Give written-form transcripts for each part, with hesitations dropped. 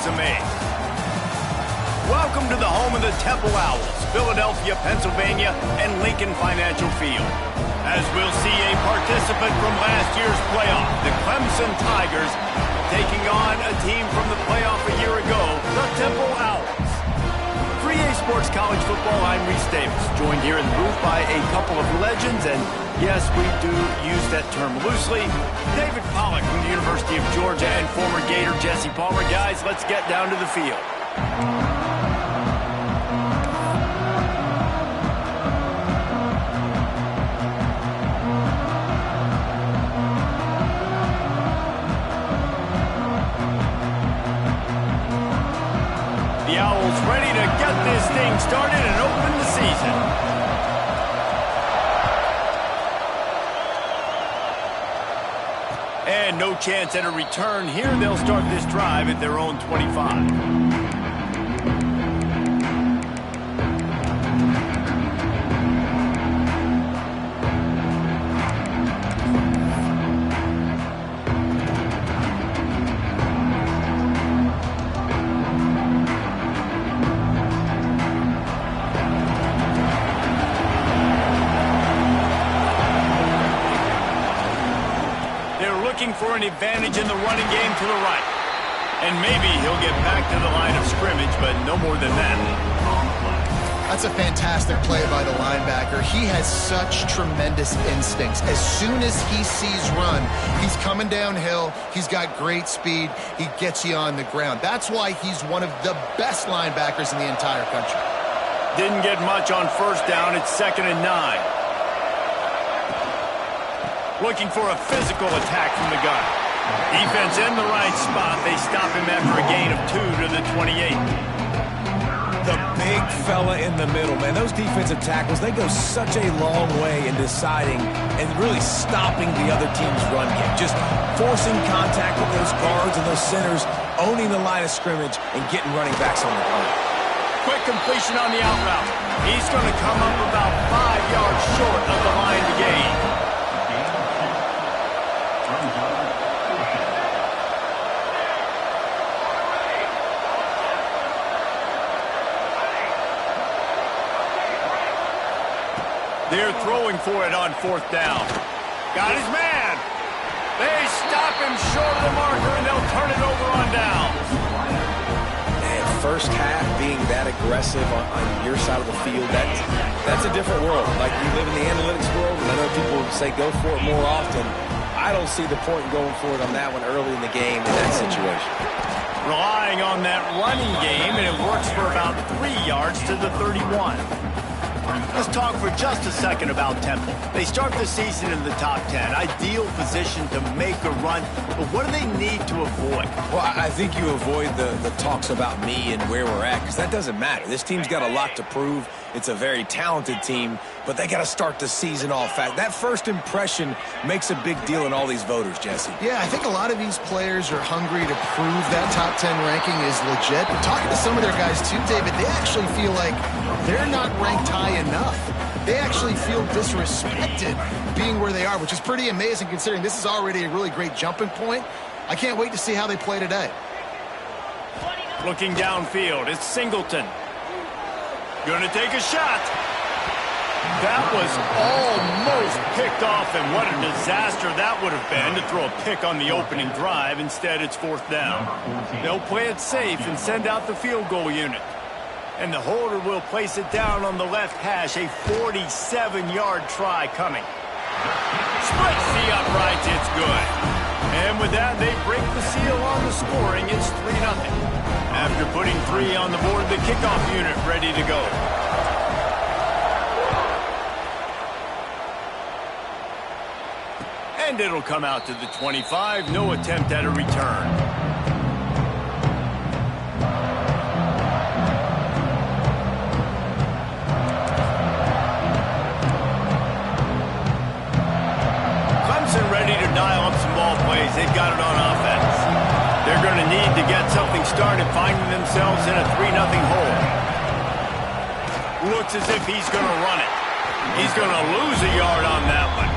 amazed. Welcome to the home of the Temple Owls, Philadelphia, Pennsylvania, and Lincoln Financial Field. As we'll see a participant from last year's playoff, the Clemson Tigers, taking on a team from the playoff a year ago, the Temple Owls. For EA Sports College Football, I'm Reese Davis, joined here in the booth by a couple of legends, and yes, we do use that term loosely. David Pollack from the University of Georgia and former Gator Jesse Palmer. Guys, let's get down to the field. The Owls ready to get this thing started and open the season. And no chance at a return here. They'll start this drive at their own 25. For an advantage in the running game to the right. And maybe he'll get back to the line of scrimmage, but no more than that. That's a fantastic play by the linebacker. He has such tremendous instincts. As soon as he sees run, he's coming downhill. He's got great speed. He gets you on the ground. That's why he's one of the best linebackers in the entire country. Didn't get much on first down. It's 2nd and 9. Looking for a physical attack from the gun. Defense in the right spot. They stop him after a gain of 2 to the 28. The big fella in the middle, man. Those defensive tackles, they go such a long way in deciding and really stopping the other team's run game. Just forcing contact with those guards and those centers, owning the line of scrimmage, and getting running backs on the run. Quick completion on the out route. He's going to come up about 5 yards short of the line to gain. They're throwing for it on 4th down. Got his man. They stop him short of the marker, and they'll turn it over on downs. Man, first half being that aggressive on your side of the field, that's a different world. Like, we live in the analytics world, and I know people say go for it more often. I don't see the point in going for it on that one early in the game in that situation. Relying on that running game, and it works for about 3 yards to the 31. Let's talk for just a second about Temple. They start the season in the top 10. Ideal position to make a run, but what do they need to avoid? Well, I think you avoid the talks about me and where we're at, because that doesn't matter. This team's got a lot to prove. It's a very talented team, but they got to start the season off fast. That first impression makes a big deal in all these voters, Jesse. Yeah, I think a lot of these players are hungry to prove that top 10 ranking is legit. Talking to some of their guys too, David, they actually feel like they're not ranked high enough. They actually feel disrespected being where they are, which is pretty amazing considering this is already a really great jumping point. I can't wait to see how they play today. Looking downfield, it's Singleton. Gonna take a shot. That was almost picked off, and what a disaster that would have been to throw a pick on the opening drive. Instead, it's 4th down. They'll play it safe and send out the field goal unit. And the holder will place it down on the left hash. A 47-yard try coming. Splits the uprights. It's good. And with that, they break the seal on the scoring. It's 3-0. After putting 3 on the board, the kickoff unit ready to go. And it'll come out to the 25. No attempt at a return. Clemson ready to dial up some ball plays. They've got it on offense. They're going to need to get something started, finding themselves in a 3-0 hole. Looks as if he's going to run it. He's going to lose a yard on that one.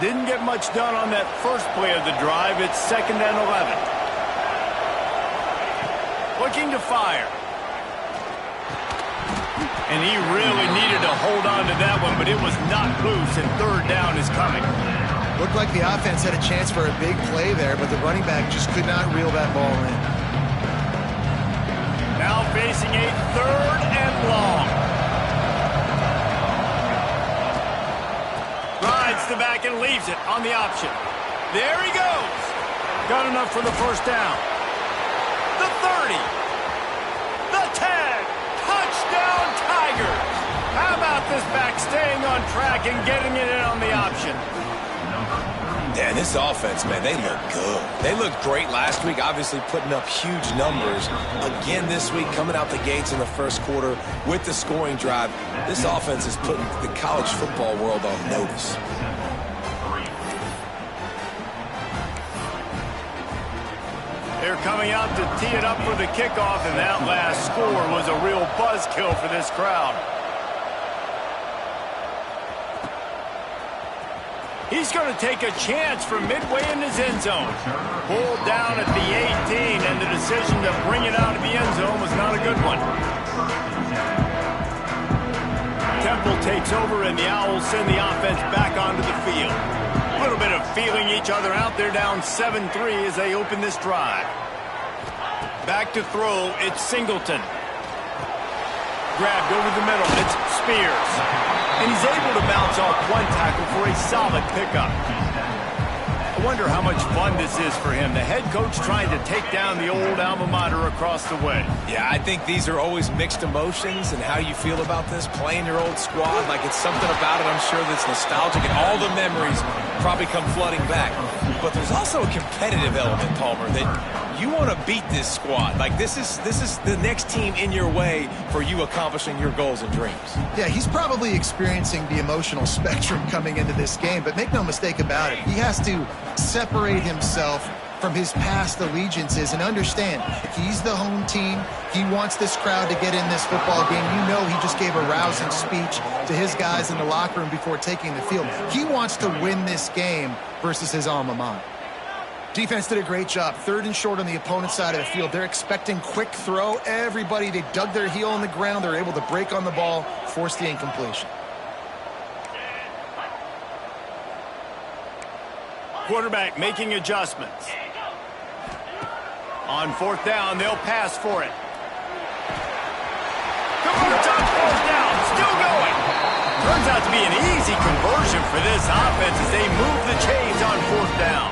Didn't get much done on that first play of the drive. It's 2nd and 11. Looking to fire. And he really needed to hold on to that one, but it was not loose, and 3rd down is coming. Looked like the offense had a chance for a big play there, but the running back just could not reel that ball in. Now facing a 3rd and long. Rides the back and leaves it on the option. There he goes. Got enough for the 1st down. The 30. The 10. Touchdown Tigers. How about this back staying on track and getting it in on the option? Yeah, this offense, man, they look good. They looked great last week, obviously putting up huge numbers. Again this week, coming out the gates in the first quarter with the scoring drive. This offense is putting the college football world on notice. They're coming out to tee it up for the kickoff, and that last score was a real buzzkill for this crowd. He's going to take a chance from midway in his end zone. Pulled down at the 18, and the decision to bring it out of the end zone was not a good one. Temple takes over, and the Owls send the offense back onto the field. A little bit of feeling each other out. They're down 7-3 as they open this drive. Back to throw, it's Singleton. Grabbed over the middle, it's Spears. And he's able to bounce off one tackle for a solid pickup. I wonder how much fun this is for him. The head coach trying to take down the old alma mater across the way. Yeah, I think these are always mixed emotions, and how you feel about this, playing your old squad, like it's something about it, I'm sure, that's nostalgic, and all the memories probably come flooding back. But there's also a competitive element, Palmer, that you want to beat this squad. Like, this is the next team in your way for you accomplishing your goals and dreams. Yeah, he's probably experiencing the emotional spectrum coming into this game, but make no mistake about it, he has to separate himself from his past allegiances and understand he's the home team. He wants this crowd to get in this football game. You know, he just gave a rousing speech to his guys in the locker room before taking the field. He wants to win this game versus his alma mater. Defense did a great job. 3rd and short on the opponent's side of the field. They're expecting quick throw. Everybody, they dug their heel on the ground. They're able to break on the ball, force the incompletion. Quarterback making adjustments. On 4th down, they'll pass for it. Converts on 4th down, still going. Turns out to be an easy conversion for this offense as they move the chains on 4th down.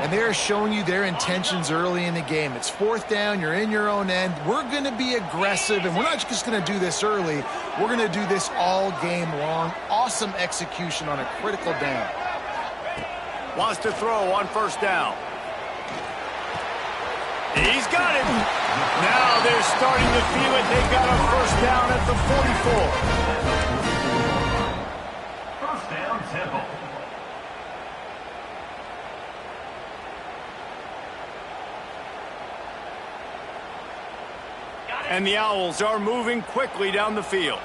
And they're showing you their intentions early in the game. It's 4th down, you're in your own end. We're going to be aggressive, and we're not just going to do this early. We're going to do this all game long. Awesome execution on a critical down. Wants to throw on 1st down. He's got it. Now they're starting to feel it. They got a 1st down at the 44. 1st down, Temple. And the Owls are moving quickly down the field.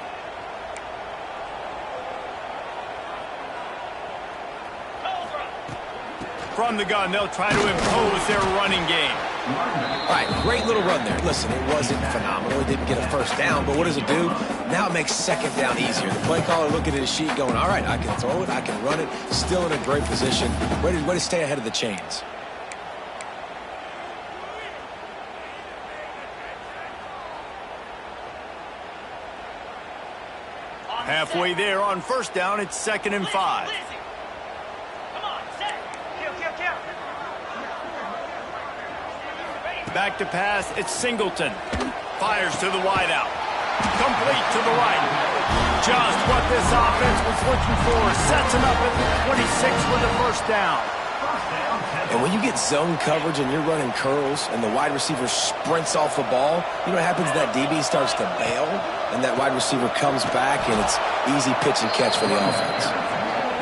From the gun, they'll try to impose their running game. All right, great little run there. Listen, it wasn't phenomenal. It didn't get a 1st down, but what does it do? Now it makes 2nd down easier. The play caller looking at his sheet going, all right, I can throw it, I can run it, still in a great position, ready to stay ahead of the chains. Halfway there on 1st down, it's 2nd and 5. Back to pass, it's Singleton. Fires to the wideout. Complete to the right. Just what this offense was looking for. Sets him up at the 26 with the 1st down. And when you get zone coverage and you're running curls and the wide receiver sprints off the ball, you know what happens? That DB starts to bail, and that wide receiver comes back, and it's easy pitch and catch for the offense.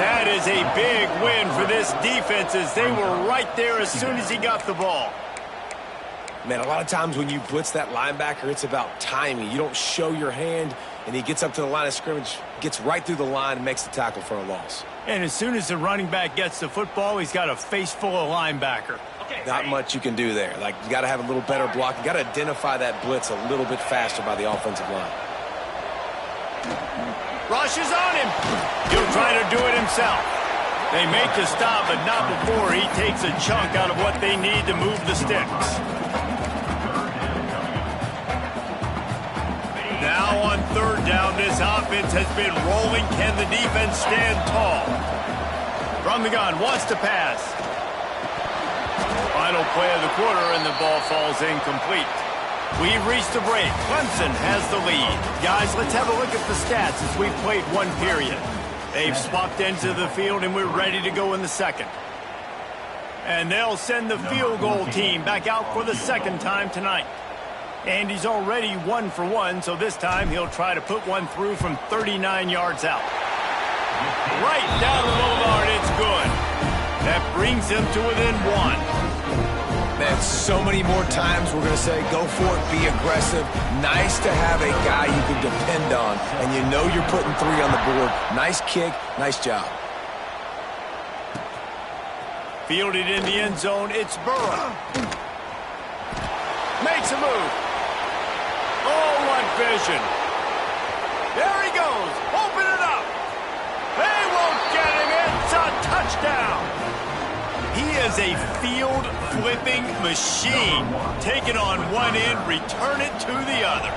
That is a big win for this defense as they were right there as soon as he got the ball. Man, a lot of times when you blitz that linebacker, it's about timing. You don't show your hand. and he gets up to the line of scrimmage, gets right through the line, and makes the tackle for a loss. And as soon as the running back gets the football, he's got a face full of linebacker. Not much you can do there. Like, you got to have a little better block. You got to identify that blitz a little bit faster by the offensive line. Rushes on him. He'll try to do it himself. They make the stop, but not before he takes a chunk out of what they need to move the sticks. Now on third down, this offense has been rolling. Can the defense stand tall? From the gun, wants to pass. Final play of the quarter, and the ball falls incomplete. We've reached the break. Clemson has the lead. Guys, let's have a look at the stats as we've played one period. They've swapped ends of the field, and we're ready to go in the second. And they'll send the field goal team back out for the second time tonight. Andy's already 1 for 1, so this time he'll try to put one through from 39 yards out. Right down the boulevard, it's good. That brings him to within 1. Man, so many more times we're going to say, go for it, be aggressive. Nice to have a guy you can depend on, and you know you're putting 3 on the board. Nice kick, nice job. Fielded in the end zone, it's Burrow. Makes a move. Oh, what vision. There he goes. Open it up. They won't get him. It's a touchdown. He is a field-flipping machine. Take it on one end, return it to the other.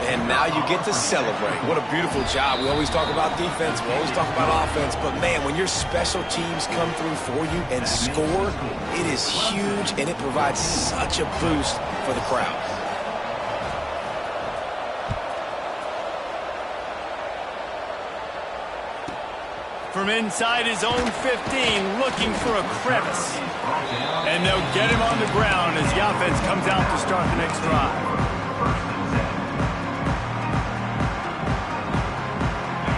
And now you get to celebrate. What a beautiful job. We always talk about defense. We always talk about offense. But, man, when your special teams come through for you and score, it is huge, and it provides such a boost for the crowd. From inside his own 15, looking for a crevice. And they'll get him on the ground as the offense comes out to start the next drive.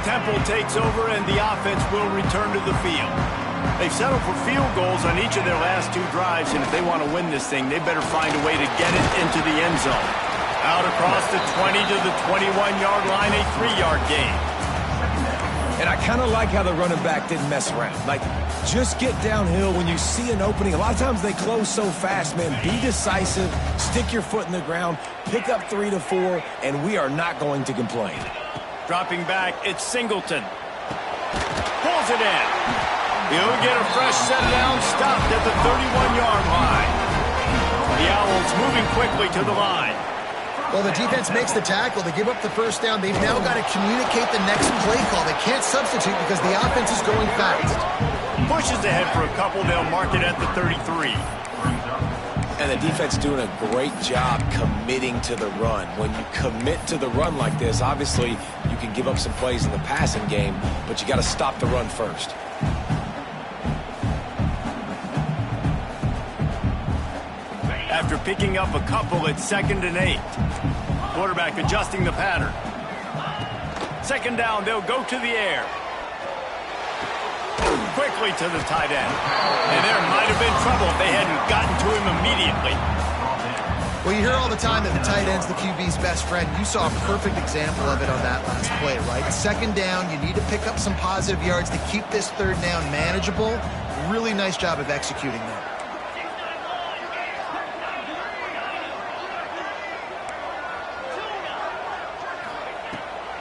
Temple takes over, and the offense will return to the field. They've settled for field goals on each of their last 2 drives, and if they want to win this thing, they better find a way to get it into the end zone. Out across the 20 to the 21-yard line, a 3-yard gain. And I kind of like how the running back didn't mess around. Like, just get downhill when you see an opening. A lot of times they close so fast, man. Be decisive, stick your foot in the ground, pick up 3 to 4, and we are not going to complain. Dropping back, it's Singleton. Pulls it in. He'll get a fresh set down, stopped at the 31-yard line. The Owls moving quickly to the line. Well, the defense makes the tackle. They give up the first down. They've now got to communicate the next play call. They can't substitute because the offense is going fast. Pushes ahead for a couple. They'll mark it at the 33. And the defense doing a great job committing to the run. When you commit to the run like this, obviously you can give up some plays in the passing game, but you got to stop the run first. After picking up a couple, it's 2nd and 8. Quarterback adjusting the pattern. 2nd down, they'll go to the air. Quickly to the tight end. And there might have been trouble if they hadn't gotten to him immediately. Well, you hear all the time that the tight end's the QB's best friend. You saw a perfect example of it on that last play, right? 2nd down, you need to pick up some positive yards to keep this 3rd down manageable. Really nice job of executing that.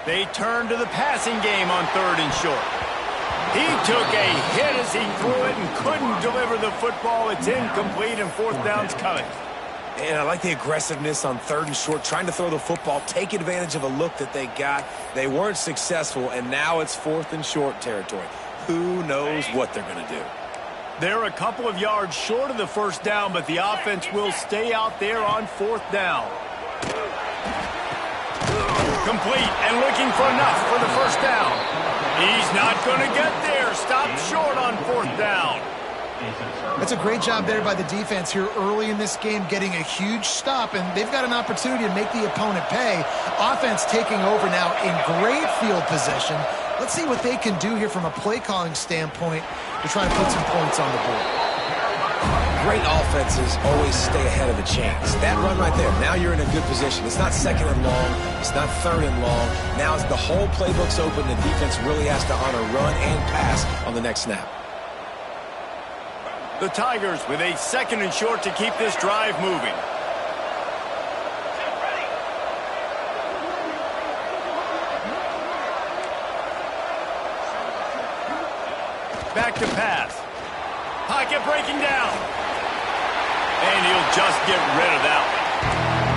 They turn to the passing game on 3rd and short. He took a hit as he threw it and couldn't deliver the football. It's incomplete, and 4th down's coming. And I like the aggressiveness on 3rd and short, trying to throw the football, take advantage of a look that they got. They weren't successful, and now it's 4th and short territory. Who knows what they're going to do? They're a couple of yards short of the 1st down, but the offense will stay out there on 4th down. Complete and looking for enough for the 1st down. He's not going to get there. Stopped short on 4th down. That's a great job there by the defense here early in this game, getting a huge stop, and they've got an opportunity to make the opponent pay. Offense taking over now in great field position. Let's see what they can do here from a play calling standpoint to try and put some points on the board. great offenses always stay ahead of the chains. That run right there, now you're in a good position. It's not second and long. It's not third and long. Now the whole playbook's open. The defense really has to honor run and pass on the next snap. The Tigers with a 2nd and short to keep this drive moving. Back to pass. Pocket breaking down. And he'll just get rid of that one.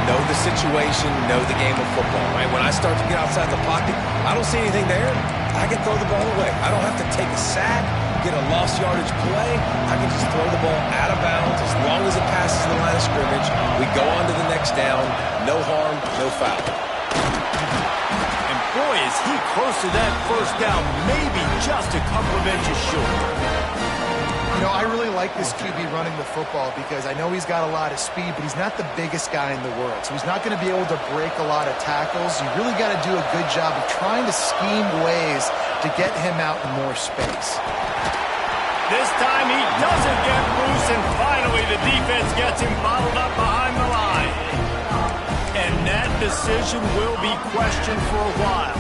Know the situation, know the game of football, right? When I start to get outside the pocket, I don't see anything there. I can throw the ball away. I don't have to take a sack, get a lost yardage play. I can just throw the ball out of bounds as long as it passes the line of scrimmage. We go on to the next down. No harm, no foul. And boy, is he close to that first down, maybe just a couple of inches short. You know, I really like this QB running the football because I know he's got a lot of speed, but he's not the biggest guy in the world. So he's not going to be able to break a lot of tackles. You really got to do a good job of trying to scheme ways to get him out in more space. This time he doesn't get loose, and finally the defense gets him bottled up behind the line. And that decision will be questioned for a while.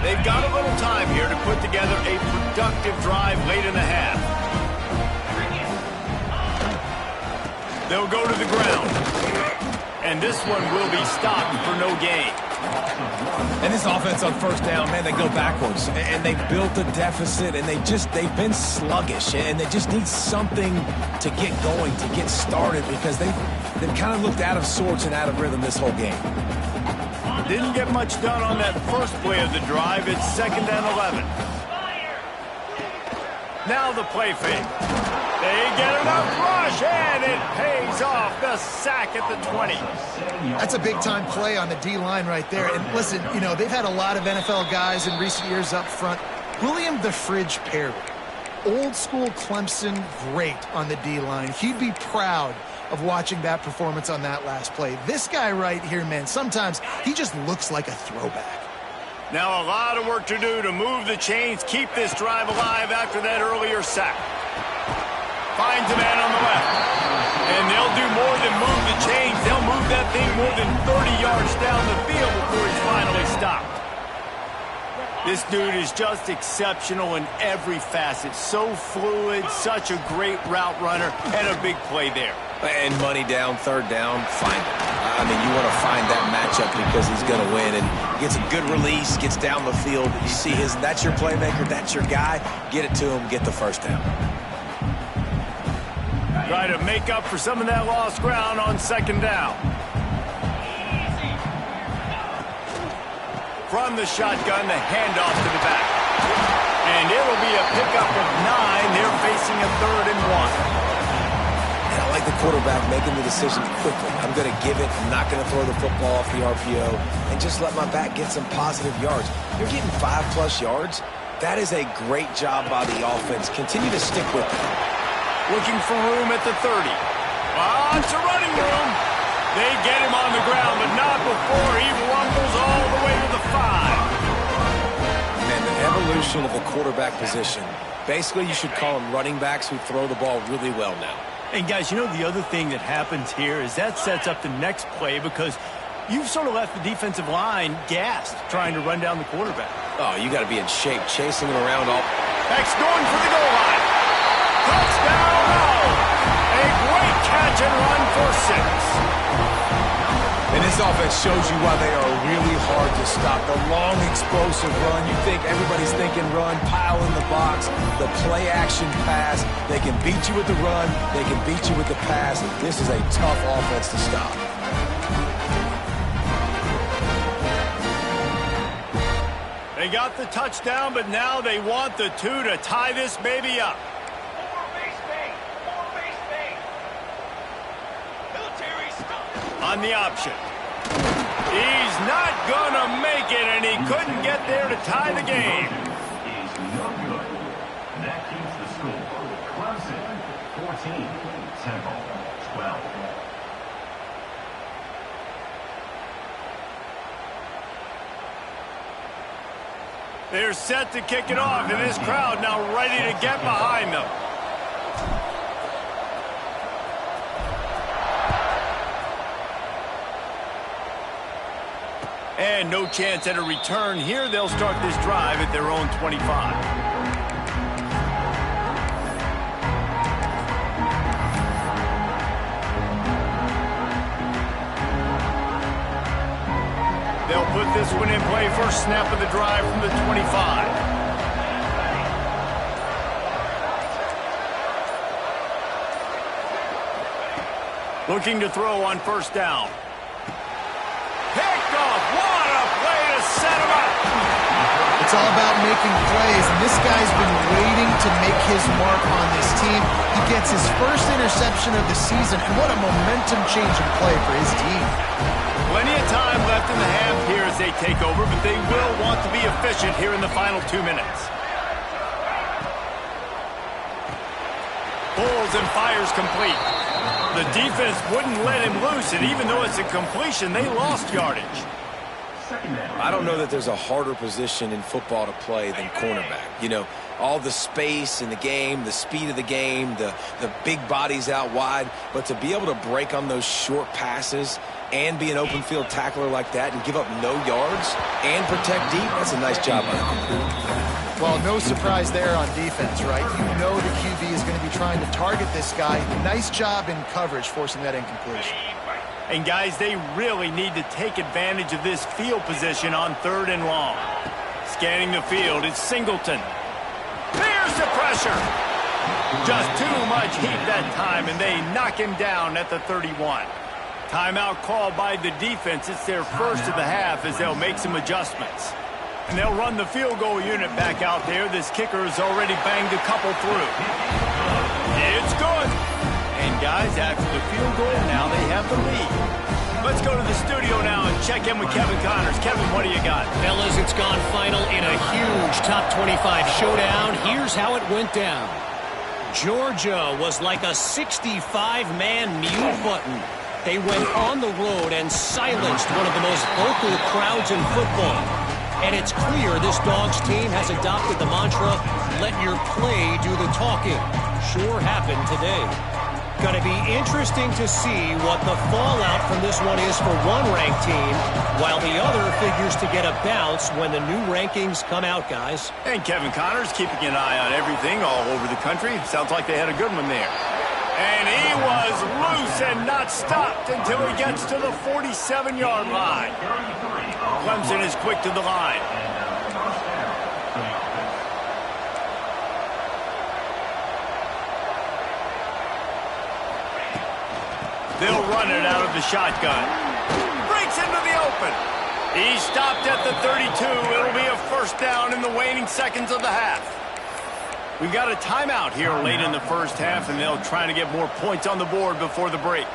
They've got a little time here to put together a productive drive late in the half. They'll go to the ground. And this one will be stopped for no gain. And this offense on first down, man, they go backwards. And they built a deficit, and they've been sluggish. And they just need something to get going, to get started, because they've kind of looked out of sorts and out of rhythm this whole game. Didn't get much done on that first play of the drive. It's 2nd and 11. Now the play fake. They get enough rush, and it pays off. The sack at the 20. That's a big-time play on the D-line right there. And listen, you know, they've had a lot of NFL guys in recent years up front. William the Fridge Perry, old-school Clemson great on the D-line. He'd be proud of watching that performance on that last play. This guy right here, man, sometimes he just looks like a throwback. Now a lot of work to do to move the chains, keep this drive alive after that earlier sack. Finds a man on the left. And they'll do more than move the chains. They'll move that thing more than 30 yards down the field before he's finally stopped. This dude is just exceptional in every facet. So fluid, such a great route runner, and a big play there. And money down, third down, find it. I mean, you want to find that matchup because he's going to win. And gets a good release, gets down the field. You see that's your playmaker, that's your guy. Get it to him, get the first down. Try to make up for some of that lost ground on 2nd down. From the shotgun, the handoff to the back. And it'll be a pickup of 9. They're facing a 3rd and 1. And I like the quarterback making the decision quickly. I'm going to give it. I'm not going to throw the football off the RPO and just let my back get some positive yards. You're getting 5+ yards. That is a great job by the offense. Continue to stick with it. Looking for room at the 30. It's a running room. They get him on the ground, but not before he rumbles all the way to the 5. And the evolution of the quarterback position. Basically, you should call them running backs who throw the ball really well now. And guys, you know the other thing that happens here is that sets up the next play because you've sort of left the defensive line gassed trying to run down the quarterback. Oh, you got to be in shape, chasing him around all. X going for the goal line. Touchdown! A great catch and run for 6. And this offense shows you why they are really hard to stop. The long, explosive run. You think everybody's thinking run, pile in the box. The play-action pass. They can beat you with the run. They can beat you with the pass. This is a tough offense to stop. They got the touchdown, but now they want the 2 to tie this baby up. On the option. He's not gonna make it, and he couldn't get there to tie the game. That keeps the score. Clemson 14, Temple 12. They're set to kick it off, and this crowd now ready to get behind them. And no chance at a return here. They'll start this drive at their own 25. They'll put this one in play. First snap of the drive from the 25. Looking to throw on first down. Picked off. What a play to set him up. It's all about making plays, and this guy's been waiting to make his mark on this team. He gets his first interception of the season, and what a momentum-changing play for his team. Plenty of time left in the half here as they take over, but they will want to be efficient here in the final 2 minutes. Pulls and fires complete. The defense wouldn't let him loose, and even though it's a completion, they lost yardage. I don't know that there's a harder position in football to play than cornerback. You know, all the space in the game, the speed of the game, the big bodies out wide. But to be able to break on those short passes and be an open field tackler like that and give up no yards and protect deep, that's a nice job by him. Well, no surprise there on defense, right? You know the QB is going to be trying to target this guy. Nice job in coverage, forcing that incompletion. And, guys, they really need to take advantage of this field position on 3rd and long. Scanning the field, it's Singleton. There's the pressure. Just too much heat that time, and they knock him down at the 31. Timeout called by the defense. It's their first of the half as they'll make some adjustments. And they'll run the field goal unit back out there. This kicker has already banged a couple through. It's good. And, guys, after the field goal, now they have the lead. Let's go to the studio now and check in with Kevin Connors. Kevin, what do you got? Fellas, it's gone final in a huge top 25 showdown. Here's how it went down. Georgia was like a 65-man mute button. They went on the road and silenced one of the most vocal crowds in football. And it's clear this Dogs team has adopted the mantra, let your play do the talking. Sure happened today. Going to be interesting to see what the fallout from this one is for one ranked team, while the other figures to get a bounce when the new rankings come out, guys. And Kevin Connors keeping an eye on everything all over the country. Sounds like they had a good one there. And he was loose and not stopped until he gets to the 47-yard line. Clemson is quick to the line. They'll run it out of the shotgun. Breaks into the open. He stopped at the 32. It'll be a first down in the waning seconds of the half. We've got a timeout here late in the first half, and they'll try to get more points on the board before the break.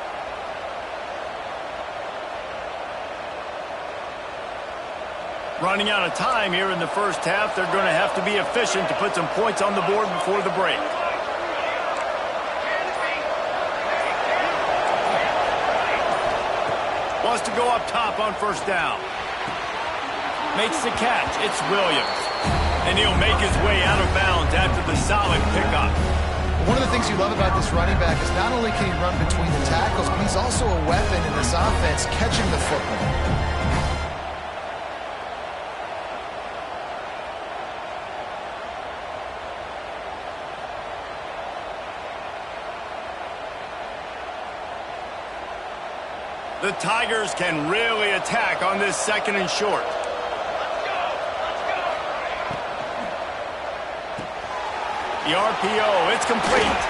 Running out of time here in the first half. They're going to have to be efficient to put some points on the board before the break. Wants to go up top on first down. Makes the catch. It's Williams. And he'll make his way out of bounds after the solid pickup. One of the things you love about this running back is not only can he run between the tackles, but he's also a weapon in this offense catching the football. The Tigers can really attack on this 2nd and short. The RPO, it's complete.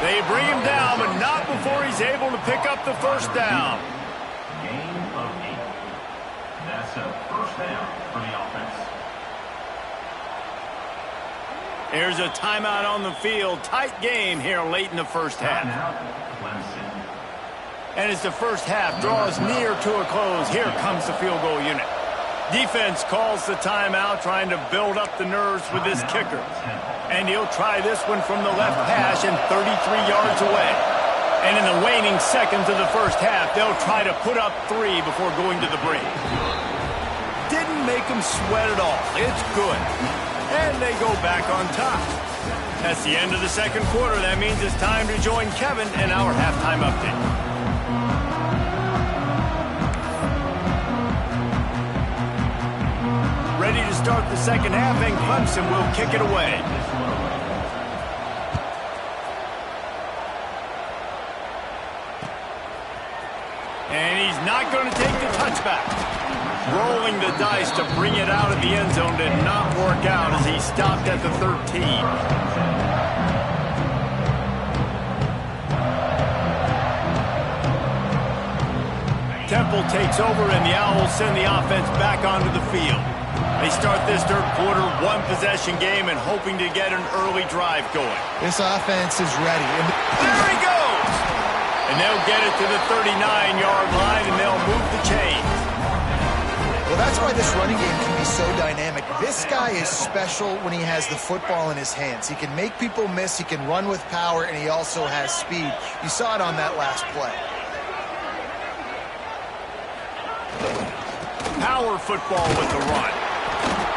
They bring him down, but not before he's able to pick up the first down. Gain of 8. That's a first down for the offense. Here's a timeout on the field. Tight game here late in the first half. Clemson. And as the first half draws near to a close, here comes the field goal unit. Defense calls the timeout, trying to build up the nerves with this kicker. And he'll try this one from the left hash and 33 yards away. And in the waning seconds of the first half, they'll try to put up 3 before going to the break. Didn't make them sweat at all. It's good. And they go back on top. That's the end of the second quarter. That means it's time to join Kevin in our halftime update. Ready to start the second half, and Clemson will kick it away. And he's not going to take the touchback. Rolling the dice to bring it out of the end zone did not work out as he stopped at the 13. Temple takes over, and the Owls send the offense back onto the field. They start this third quarter one-possession game and hoping to get an early drive going. This offense is ready. There he goes! And they'll get it to the 39-yard line, and they'll move the chains. Well, that's why this running game can be so dynamic. This guy is special when he has the football in his hands. He can make people miss, he can run with power, and he also has speed. You saw it on that last play. Power football with the run.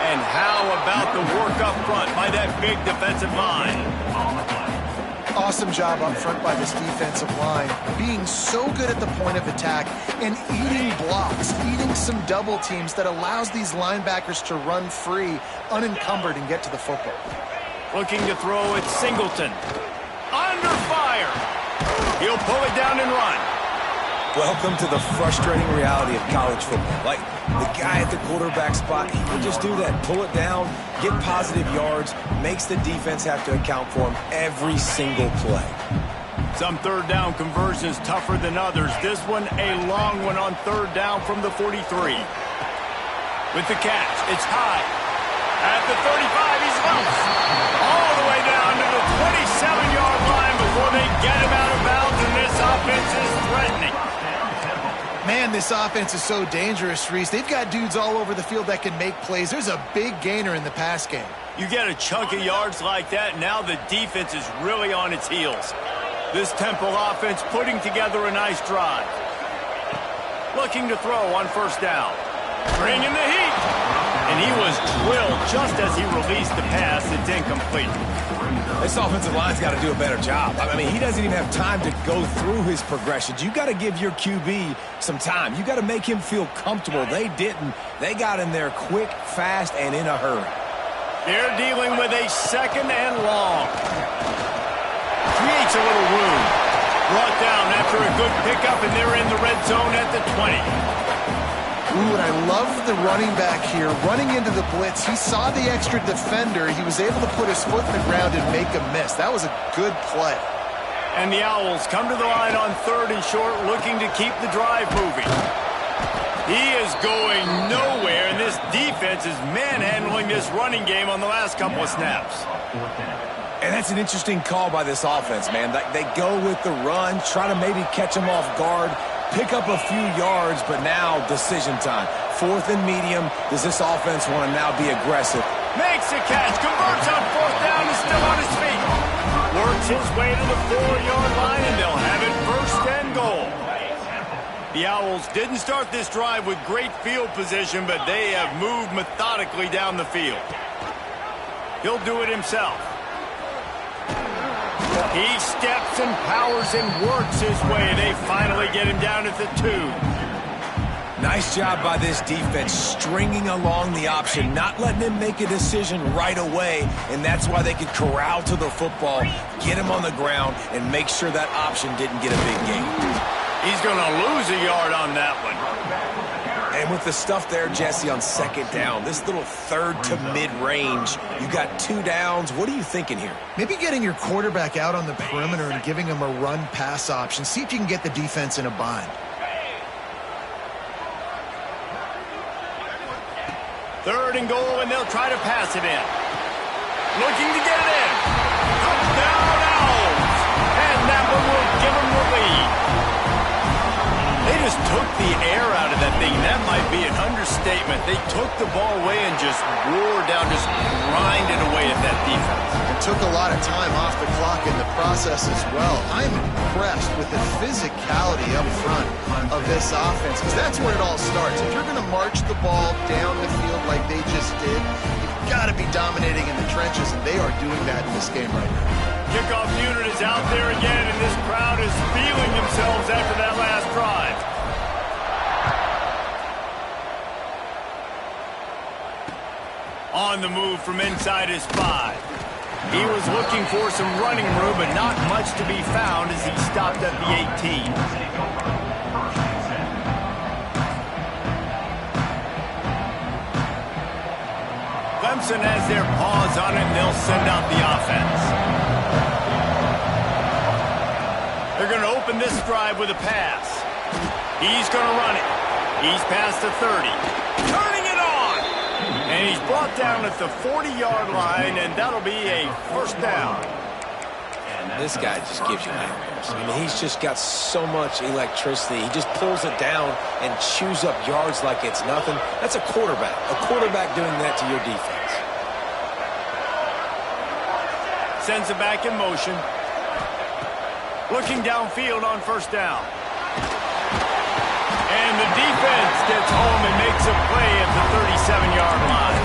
And how about the work up front by that big defensive line? Awesome job up front by this defensive line, being so good at the point of attack and eating blocks, eating some double teams that allows these linebackers to run free, unencumbered, and get to the football. Looking to throw it, Singleton. Under fire. He'll pull it down and run. Welcome to the frustrating reality of college football. Like, the guy at the quarterback spot, he can just do that. Pull it down, get positive yards, makes the defense have to account for him every single play. Some third down conversions tougher than others. This one, a long one on third down from the 43. With the catch, it's high. At the 35, he's loose. All the way down to the 27-yard line before they get him out of bounds, and this offense is threatening. Man, this offense is so dangerous, Reese. They've got dudes all over the field that can make plays. There's a big gainer in the pass game. You get a chunk of yards like that, now the defense is really on its heels. This Temple offense putting together a nice drive. Looking to throw on first down. Bringing the heat. And he was drilled just as he released the pass. It's incomplete. This offensive line's got to do a better job. I mean, he doesn't even have time to go through his progressions. You got to give your QB some time. You got to make him feel comfortable. They didn't. They got in there quick, fast, and in a hurry. They're dealing with a second and long. Creates a little room. Brought down after a good pickup, and they're in the red zone at the 20. Ooh, and I love the running back here. Running into the blitz, he saw the extra defender. He was able to put his foot in the ground and make a miss. That was a good play. And the Owls come to the line on third and short, looking to keep the drive moving. He is going nowhere, and this defense is manhandling this running game on the last couple of snaps. And that's an interesting call by this offense, man. They go with the run, try to maybe catch them off guard, pick up a few yards, but now decision time. Fourth and medium. Does this offense want to now be aggressive? Makes a catch, converts on fourth down, is still on his feet. Works his way to the 4-yard line, and they'll have it first and goal. The Owls didn't start this drive with great field position, but they have moved methodically down the field. He'll do it himself. He steps and powers and works his way. They finally get him down at the 2. Nice job by this defense, stringing along the option, not letting him make a decision right away, and that's why they could corral to the football, get him on the ground, and make sure that option didn't get a big gain. He's going to lose a yard on that one. And with the stuff there, Jesse, on second down, this little third to mid-range, you got 2 downs. What are you thinking here? Maybe getting your quarterback out on the perimeter and giving him a run-pass option. See if you can get the defense in a bind. Third and goal, and they'll try to pass it in. Looking to get it in. Touchdown Owls. And that one will give them the lead. They just took the air out of that thing. That might be an understatement. They took the ball away and just wore down, just grinded away at that defense. It took a lot of time off the clock in the process as well. I'm impressed with the physicality up front of this offense, because that's where it all starts. If you're going to march the ball down the field like they just did, you've got to be dominating in the trenches, and they are doing that in this game right now. Kickoff unit is out there again, and this crowd is feeling themselves after that last drive. On the move from inside his 5. He was looking for some running room, but not much to be found as he stopped at the 18. Clemson has their paws on it, and they'll send out the offense. They're going to open this drive with a pass. He's going to run it. He's past the 30. Turning it on! And he's brought down at the 40-yard line, and that'll be a first down. This guy just gives you nightmares. I mean, he's just got so much electricity. He just pulls it down and chews up yards like it's nothing. That's a quarterback. A quarterback doing that to your defense. Sends it back in motion. Looking downfield on first down. And the defense gets home and makes a play at the 37-yard line.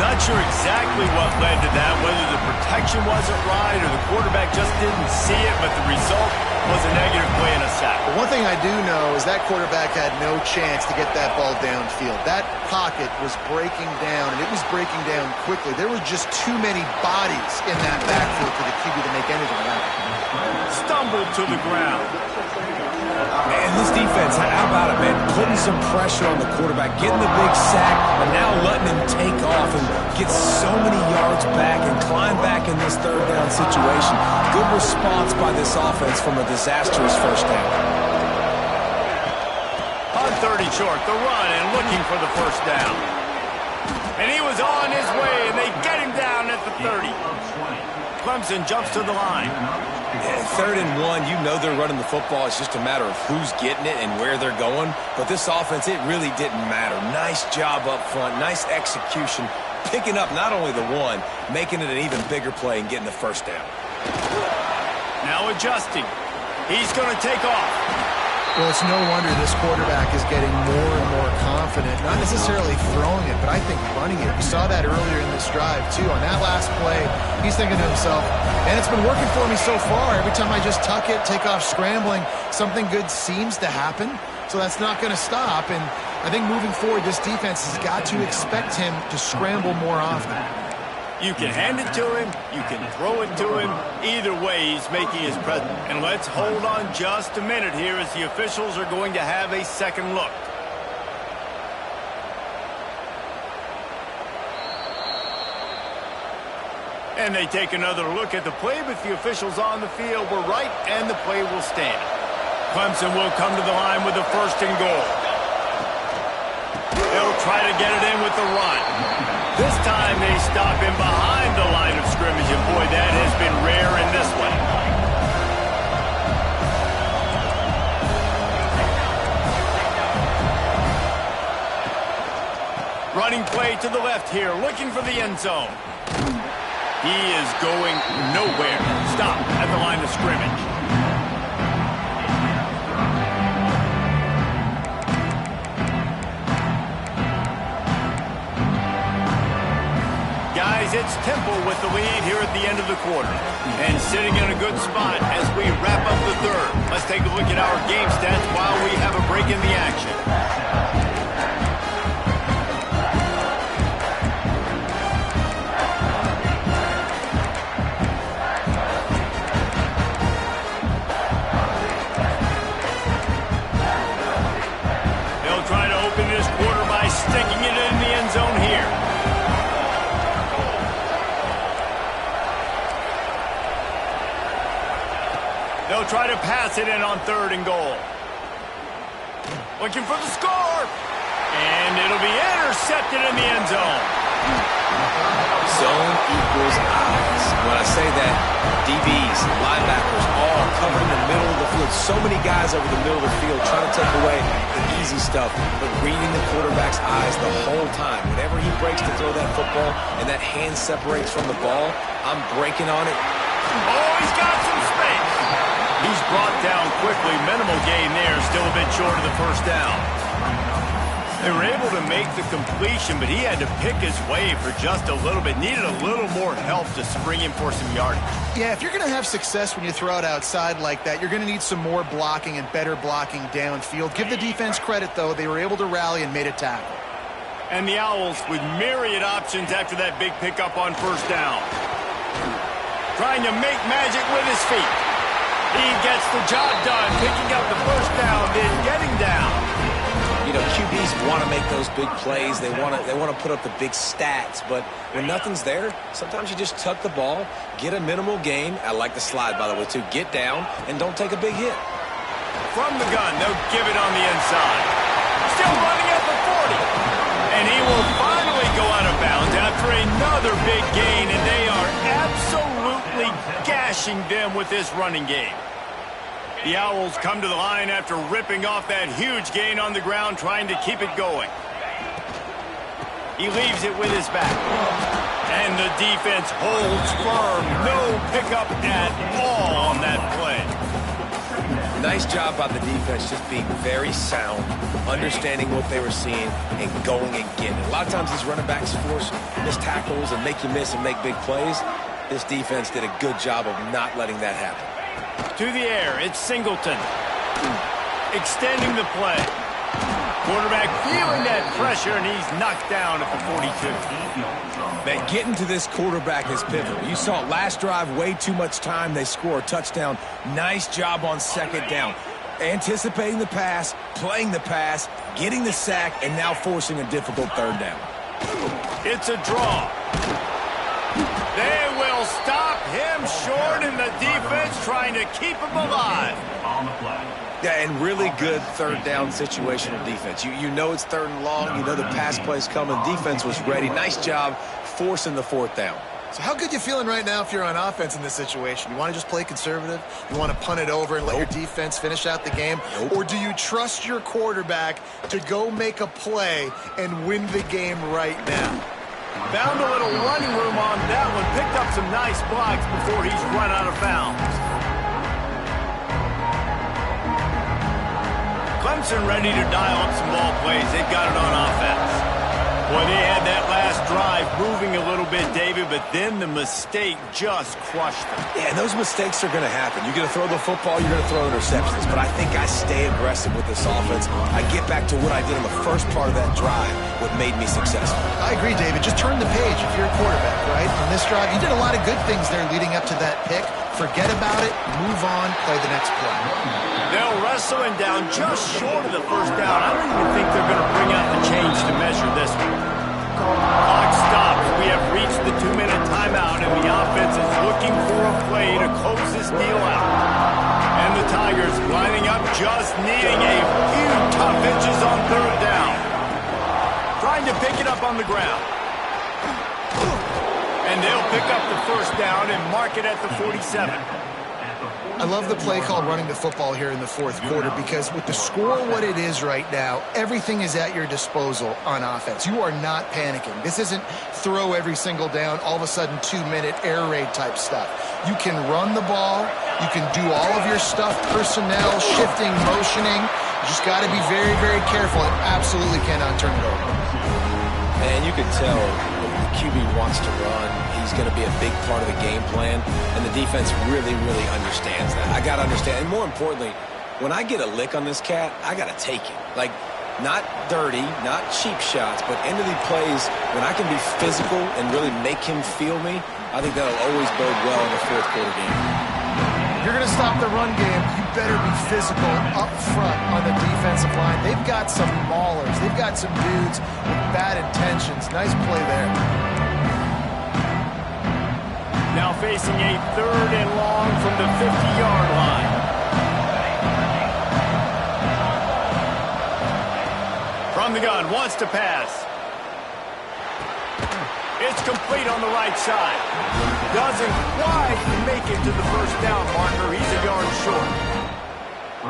Not sure exactly what led to that, whether the protection wasn't right or the quarterback just didn't see it, but the result was a negative play and a sack. One thing I do know is that quarterback had no chance to get that ball downfield. That pocket was breaking down, and it was breaking down quickly. There were just too many bodies in that backfield for the QB to make anything happen. Stumbled to the ground. Man, this defense, how about it, man? Putting some pressure on the quarterback, getting the big sack, but now letting him take off and get so many yards back and climb back in this third down situation. Good response by this offense from a disastrous first down. On 30 short, the run and looking for the first down. And he was on his way, and they get him down at the 30. Clemson jumps to the line. Yeah, 3rd and 1, you know they're running the football. It's just a matter of who's getting it and where they're going. But this offense, it really didn't matter. Nice job up front, nice execution, picking up not only the one, making it an even bigger play and getting the first down. Now adjusting. He's going to take off. Well, it's no wonder this quarterback is getting more and more confident. Not necessarily throwing it, but I think running it. We saw that earlier in this drive, too. On that last play, he's thinking to himself, and it's been working for me so far. Every time I just tuck it, take off scrambling, something good seems to happen. So that's not going to stop. And I think moving forward, this defense has got to expect him to scramble more often. You can hand it to him, you can throw it to him. Either way, he's making his presence. And let's hold on just a minute here as the officials are going to have a second look. And they take another look at the play, but the officials on the field were right, and the play will stand. Clemson will come to the line with the 1st and goal. They'll try to get it in with the run. This time they stop him behind the line of scrimmage, and boy, that has been rare in this one. Running play to the left here, looking for the end zone. He is going nowhere. Stop at the line of scrimmage. It's Temple with the lead here at the end of the quarter. And sitting in a good spot as we wrap up the 3rd. Let's take a look at our game stats while we have a break in the action. They'll try to open this quarter by sticking it in the end zone here. They'll try to pass it in on 3rd and goal. Looking for the score. And it'll be intercepted in the end zone. Zone equals eyes. When I say that, DBs, linebackers, all covering the middle of the field. So many guys over the middle of the field trying to take away the easy stuff, but reading the quarterback's eyes the whole time. Whenever he breaks to throw that football and that hand separates from the ball, I'm breaking on it. Oh, he's got some space. He's brought down quickly. Minimal gain there. Still a bit short of the first down. They were able to make the completion, but he had to pick his way for just a little bit. Needed a little more help to spring him for some yardage. Yeah, if you're going to have success when you throw it outside like that, you're going to need some more blocking and better blocking downfield. Give the defense credit, though. They were able to rally and made a tackle. And the Owls with myriad options after that big pickup on first down. Trying to make magic with his feet. He gets the job done, picking up the first down, then getting down. You know, QBs want to make those big plays. They want to put up the big stats. But when nothing's there, sometimes you just tuck the ball, get a minimal gain. I like the slide, by the way, too. Get down and don't take a big hit. From the gun, they'll give it on the inside. Still running at the 40. And he will finally go out of bounds after another big gain, and they are absolutely gashing them with this running game. The Owls come to the line after ripping off that huge gain on the ground, trying to keep it going. He leaves it with his back. And the defense holds firm. No pickup at all on that play. Nice job by the defense, just being very sound, understanding what they were seeing, and going and getting it. A lot of times these running backs force missed tackles and make you miss and make big plays. This defense did a good job of not letting that happen. To the air, it's Singleton. Extending the play. Quarterback feeling that pressure, and he's knocked down at the 42. Man, getting to this quarterback is pivotal. You saw it last drive, way too much time. They score a touchdown. Nice job on second down. Anticipating the pass, playing the pass, getting the sack, and now forcing a difficult third down. It's a draw. They will stop him short, and the defense trying to keep him alive. On the play. Yeah, and really good third down situational defense. You know it's third and long. You know the pass play's coming. Defense was ready. Nice job forcing the fourth down. So how good you feeling right now if you're on offense in this situation? You want to just play conservative? You want to punt it over and let your defense finish out the game? Or do you trust your quarterback to go make a play and win the game right now? Found a little running room on that one. Picked up some nice blocks before he's run out of bounds. Clemson ready to dial up some ball plays. They've got it on offense. Boy, they had that last drive moving a little bit, David, but then the mistake just crushed them. Yeah, and those mistakes are going to happen. You're going to throw the football, you're going to throw interceptions, but I think I stay aggressive with this offense. I get back to what I did in the first part of that drive, what made me successful. I agree, David. Just turn the page if you're a quarterback, right? On this drive, you did a lot of good things there leading up to that pick. Forget about it, move on, play the next play. They'll wrestle him down just short of the first down. I don't even think they're going to bring out the change to measure this one. Clock stops. We have reached the 2-minute timeout, and the offense is looking for a play to close this deal out. And the Tigers lining up, just needing a few tough inches on third down. Trying to pick it up on the ground. And they'll pick up the first down and mark it at the 47. I love the play called running the football here in the fourth quarter because with the score what it is right now, everything is at your disposal on offense. You are not panicking. This isn't throw every single down, all of a sudden 2-minute air raid type stuff. You can run the ball. You can do all of your stuff, personnel, shifting, motioning. You just got to be very, very careful and absolutely cannot turn it over. Man, you can tell the QB wants to run. He's going to be a big part of the game plan, and the defense really, really understands that. I got to understand, and more importantly, when I get a lick on this cat, I got to take it. Like, not dirty, not cheap shots, but end of the plays, when I can be physical and really make him feel me, I think that'll always bode well in the fourth quarter game. You're going to stop the run game, you better be physical up front on the defensive line. They've got some maulers. They've got some dudes with bad intentions. Nice play there. Now facing a third and long from the 50-yard line. From the gun, wants to pass. It's complete on the right side. Doesn't quite make it to the first down marker. He's a yard short.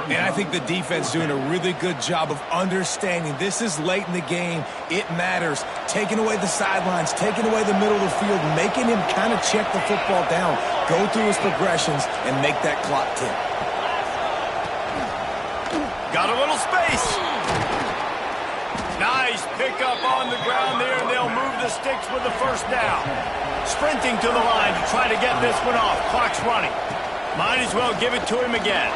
And I think the defense doing a really good job of understanding this is late in the game. It matters. Taking away the sidelines, taking away the middle of the field, making him kind of check the football down, go through his progressions, and make that clock tick. Got a little space. Nice pickup on the ground there, and they'll move the sticks with the first down. Sprinting to the line to try to get this one off. Clock's running. Might as well give it to him again.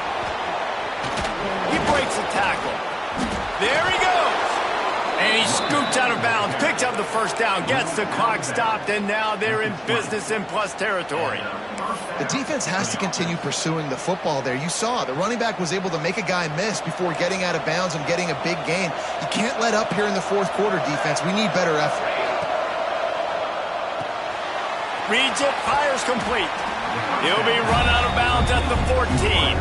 He breaks a tackle. There he goes. And he scoots out of bounds, picks up the first down, gets the clock stopped, and now they're in business in plus territory. The defense has to continue pursuing the football there. You saw the running back was able to make a guy miss before getting out of bounds and getting a big gain. You can't let up here in the fourth quarter, defense. We need better effort. Reads it, fires complete. He'll be run out of bounds at the 14.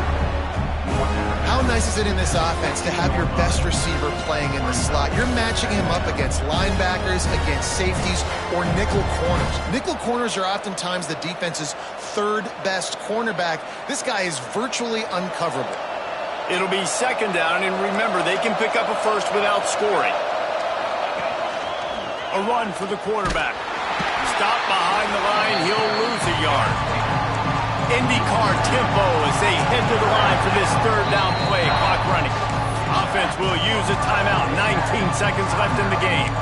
How nice is it in this offense to have your best receiver playing in the slot? You're matching him up against linebackers, against safeties, or nickel corners. Nickel corners are oftentimes the defense's third best cornerback. This guy is virtually uncoverable. It'll be second down, and remember, they can pick up a first without scoring. A run for the quarterback. Stop behind the line, he'll lose a yard. IndyCar tempo as they head to the line for this third down play. Clock running. Offense will use a timeout. 19 seconds left in the game.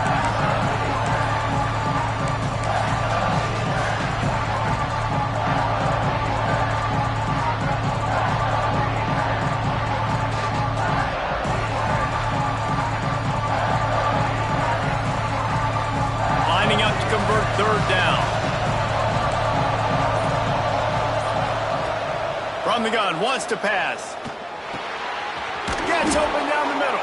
Lining up to convert third down. From the gun, wants to pass. Gets open down the middle.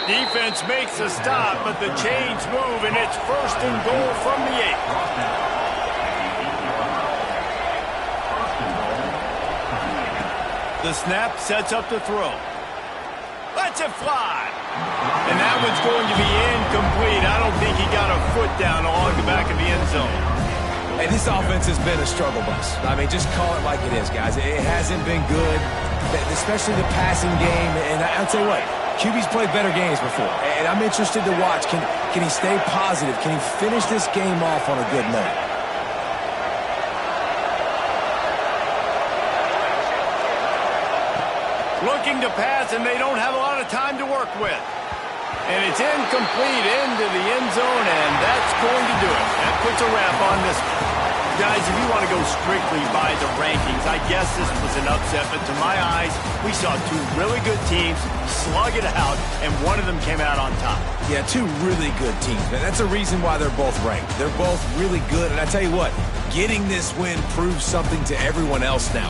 Defense makes a stop, but the chains move, and it's first and goal from the 8. The snap sets up the throw. Lets it fly. And that one's going to be incomplete. I don't think he got a foot down along the back of the end zone. Hey, this offense has been a struggle bus. I mean, just call it like it is, guys. It hasn't been good, especially the passing game. And I'll tell you what, QB's played better games before. And I'm interested to watch. Can he stay positive? Can he finish this game off on a good note? Looking to pass, and they don't have a lot of time to work with. And it's incomplete into the end zone, and that's going to do it. That puts a wrap on this one. Guys, if you want to go strictly by the rankings, I guess this was an upset, but to my eyes, we saw two really good teams slug it out, and one of them came out on top. Yeah, two really good teams, man. That's a reason why they're both ranked. They're both really good, and I tell you what, getting this win proves something to everyone else now.